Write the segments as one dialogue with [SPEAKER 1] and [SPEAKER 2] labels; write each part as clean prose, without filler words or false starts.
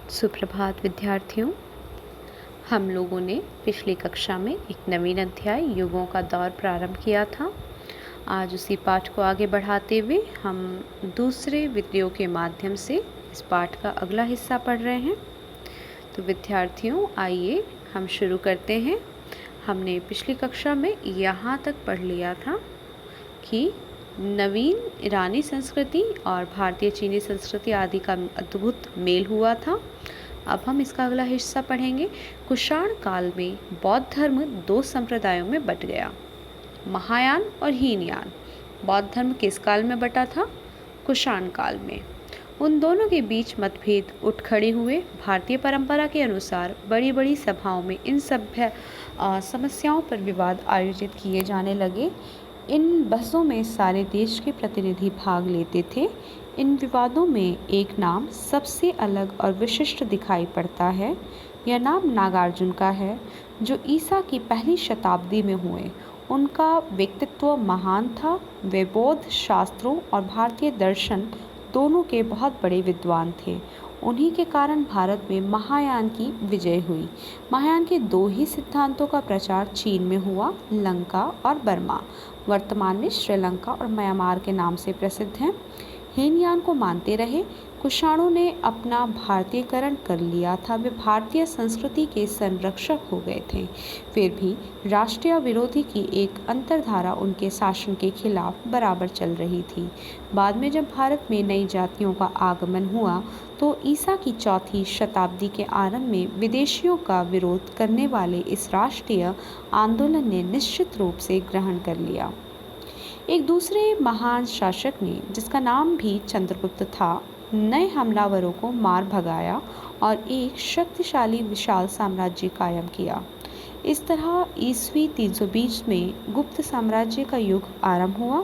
[SPEAKER 1] सुप्रभात विद्यार्थियों। हम लोगों ने पिछली कक्षा में एक नवीन अध्याय युगों का दौर प्रारंभ किया था। आज उसी पाठ को आगे बढ़ाते हुए हम दूसरे वीडियो के माध्यम से इस पाठ का अगला हिस्सा पढ़ रहे हैं। तो विद्यार्थियों, आइए हम शुरू करते हैं। हमने पिछली कक्षा में यहाँ तक पढ़ लिया था कि नवीन ईरानी संस्कृति और भारतीय चीनी संस्कृति आदि का अद्भुत मेल हुआ था। अब हम इसका अगला हिस्सा पढ़ेंगे। कुषाण काल में बौद्ध धर्म दो संप्रदायों में बट गया, महायान और हीनयान। बौद्ध धर्म किस काल में बटा था? कुषाण काल में। उन दोनों के बीच मतभेद उठ खड़े हुए। भारतीय परंपरा के अनुसार बड़ी बड़ी सभाओं में इन सभ्य समस्याओं पर विवाद आयोजित किए जाने लगे। इन बहसों में सारे देश के प्रतिनिधि भाग लेते थे। इन विवादों में एक नाम सबसे अलग और विशिष्ट दिखाई पड़ता है। यह नाम नागार्जुन का है, जो ईसा की पहली शताब्दी में हुए। उनका व्यक्तित्व महान था। वे बौद्ध शास्त्रों और भारतीय दर्शन दोनों के बहुत बड़े विद्वान थे। उन्हीं के कारण भारत में महायान की विजय हुई। महायान के दो ही सिद्धांतों का प्रचार चीन में हुआ, लंका और बर्मा, वर्तमान में श्रीलंका और म्यांमार के नाम से प्रसिद्ध हैं। हीनयान को मानते रहे। कुषाणों ने अपना भारतीयकरण कर लिया था। वे भारतीय संस्कृति के संरक्षक हो गए थे। फिर भी राष्ट्रीय विरोधी की एक अंतर्धारा उनके शासन के खिलाफ बराबर चल रही थी। बाद में जब भारत में नई जातियों का आगमन हुआ तो ईसा की चौथी शताब्दी के आरंभ में विदेशियों का विरोध करने वाले इस राष्ट्रीय आंदोलन ने निश्चित रूप से ग्रहण कर लिया। एक दूसरे महान शासक ने, जिसका नाम भी चंद्रगुप्त था, नए हमलावरों को मार भगाया और एक शक्तिशाली विशाल साम्राज्य कायम किया। इस तरह ईस्वी 320 में गुप्त साम्राज्य का युग आरंभ हुआ।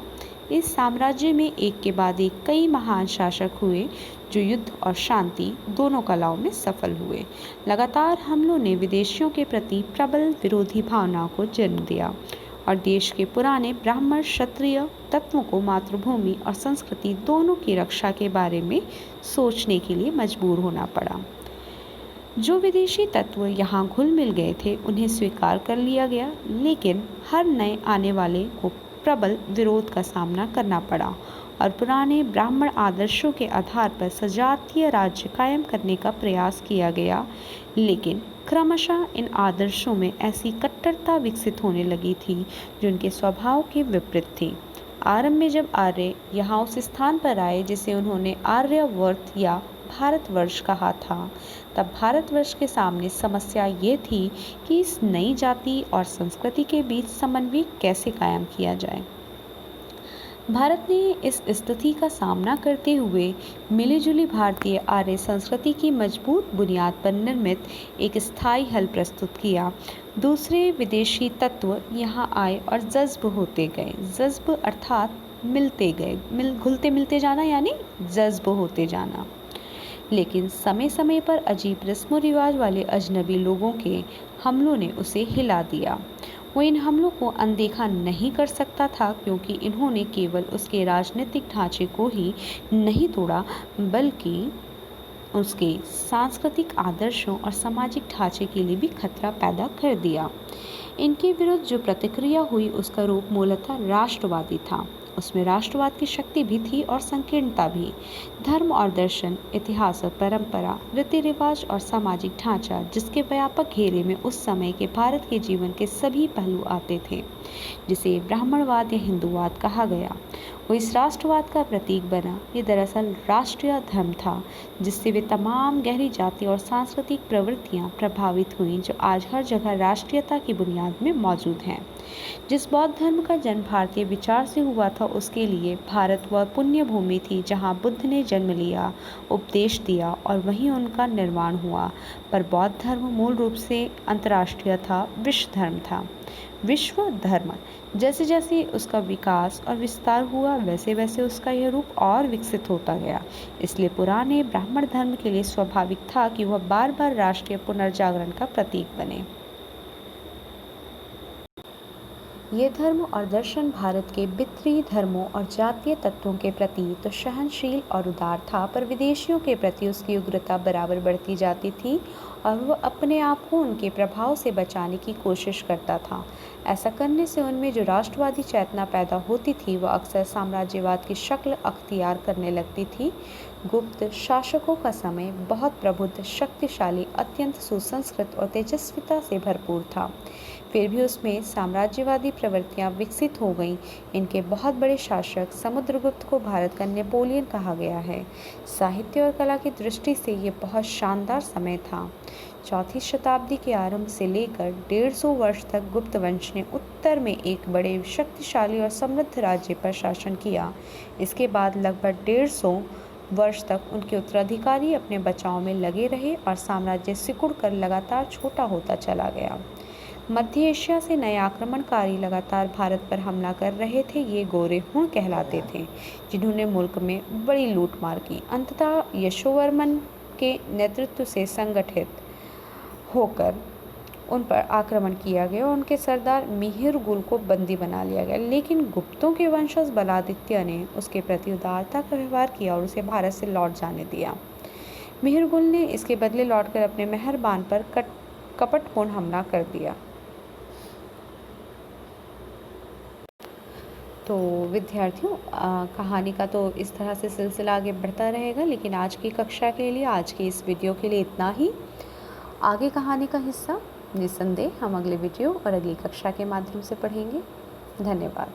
[SPEAKER 1] इस साम्राज्य में एक के बाद एक कई महान शासक हुए, जो युद्ध और शांति दोनों कलाओं में सफल हुए। लगातार हमलों ने विदेशियों के प्रति प्रबल विरोधी भावनाओं को जन्म दिया और देश के पुराने ब्राह्मण क्षत्रिय तत्वों को मातृभूमि और संस्कृति दोनों की रक्षा के बारे में सोचने के लिए मजबूर होना पड़ा। जो विदेशी तत्व यहाँ घुल मिल गए थे उन्हें स्वीकार कर लिया गया, लेकिन हर नए आने वाले को प्रबल विरोध का सामना करना पड़ा और पुराने ब्राह्मण आदर्शों के आधार पर सजातीय राज्य कायम करने का प्रयास किया गया। लेकिन क्रमशः इन आदर्शों में ऐसी कट्टरता विकसित होने लगी थी जो उनके स्वभाव के विपरीत थी। आरंभ में जब आर्य यहाँ उस स्थान पर आए जिसे उन्होंने आर्यावर्त या भारतवर्ष कहा था, तब भारतवर्ष के सामने समस्या ये थी कि इस नई जाति और संस्कृति के बीच समन्वय कैसे कायम किया जाए। भारत ने इस स्थिति का सामना करते हुए मिलीजुली भारतीय आर्य संस्कृति की मजबूत बुनियाद पर निर्मित एक स्थायी हल प्रस्तुत किया। दूसरे विदेशी तत्व यहाँ आए और जज्ब होते गए। जज्ब अर्थात मिलते गए, घुलते मिलते जाना, यानी जज्ब होते जाना। लेकिन समय समय पर अजीब रस्मों रिवाज वाले अजनबी लोगों के हमलों ने उसे हिला दिया। वो इन हमलों को अनदेखा नहीं कर सकता था, क्योंकि इन्होंने केवल उसके राजनीतिक ढांचे को ही नहीं तोड़ा, बल्कि उसके सांस्कृतिक आदर्शों और सामाजिक ढांचे के लिए भी खतरा पैदा कर दिया। इनके विरुद्ध जो प्रतिक्रिया हुई उसका रूप मूलतः राष्ट्रवादी था। उसमें राष्ट्रवाद की शक्ति भी थी और संकीर्णता भी। धर्म और दर्शन, इतिहास और परंपरा, रीति रिवाज और सामाजिक ढांचा, जिसके व्यापक घेरे में उस समय के भारत के जीवन के सभी पहलू आते थे, जिसे ब्राह्मणवाद या हिंदूवाद कहा गया, वो इस राष्ट्रवाद का प्रतीक बना। ये दरअसल राष्ट्रीय धर्म था, जिससे वे तमाम गहरी जाति और सांस्कृतिक प्रवृत्तियां प्रभावित हुईं, जो आज हर जगह राष्ट्रीयता की बुनियाद में मौजूद हैं। जिस बौद्ध धर्म का जन्म भारतीय विचार से हुआ था, उसके लिए भारत वह पुण्य भूमि थी जहाँ बुद्ध ने जन्म लिया, उपदेश दिया और वहीं उनका निर्माण हुआ। पर बौद्ध धर्म मूल रूप से अंतर्राष्ट्रीय था, विश्व धर्म था। विश्व धर्म जैसे जैसे उसका विकास और विस्तार हुआ, वैसे वैसे उसका यह रूप और विकसित होता गया। इसलिए पुराने ब्राह्मण धर्म के लिए स्वाभाविक था कि वह बार बार राष्ट्रीय पुनर्जागरण का प्रतीक बने। ये धर्म और दर्शन भारत के पितृ धर्मों और जातीय तत्वों के प्रति तो सहनशील और उदार था, पर विदेशियों के प्रति उसकी उग्रता बराबर बढ़ती जाती थी और वह अपने आप को उनके प्रभाव से बचाने की कोशिश करता था। ऐसा करने से उनमें जो राष्ट्रवादी चेतना पैदा होती थी वह अक्सर साम्राज्यवाद की शक्ल अख्तियार करने लगती थी। गुप्त शासकों का समय बहुत प्रबुद्ध, शक्तिशाली, अत्यंत सुसंस्कृत और तेजस्विता से भरपूर था। फिर भी उसमें साम्राज्यवादी प्रवृत्तियां विकसित हो गईं। इनके बहुत बड़े शासक समुद्रगुप्त को भारत का नेपोलियन कहा गया है। साहित्य और कला की दृष्टि से ये बहुत शानदार समय था। चौथी शताब्दी के आरंभ से लेकर 150 वर्ष तक गुप्त वंश ने उत्तर में एक बड़े शक्तिशाली और समृद्ध राज्य पर शासन किया। इसके बाद लगभग 150 वर्ष तक उनके उत्तराधिकारी अपने बचाव में लगे रहे और साम्राज्य सिकुड़कर लगातार छोटा होता चला गया। मध्य एशिया से नए आक्रमणकारी लगातार भारत पर हमला कर रहे थे। ये गोरे हुण कहलाते थे, जिन्होंने मुल्क में बड़ी लूटमार की। अंततः यशोवर्मन के नेतृत्व से संगठित होकर उन पर आक्रमण किया गया और उनके सरदार मिहिरगुल को बंदी बना लिया गया। लेकिन गुप्तों के वंशज बलादित्य ने उसके प्रति उदारता का व्यवहार किया और उसे भारत से लौट जाने दिया। मिहिरगुल ने इसके बदले लौटकर अपने मेहरबान पर कपटपूर्ण हमला कर दिया। तो विद्यार्थियों, कहानी का तो इस तरह से सिलसिला आगे बढ़ता रहेगा, लेकिन आज की कक्षा के लिए, आज की इस वीडियो के लिए इतना ही। आगे कहानी का हिस्सा निस्संदेह हम अगले वीडियो और अगली कक्षा के माध्यम से पढ़ेंगे। धन्यवाद।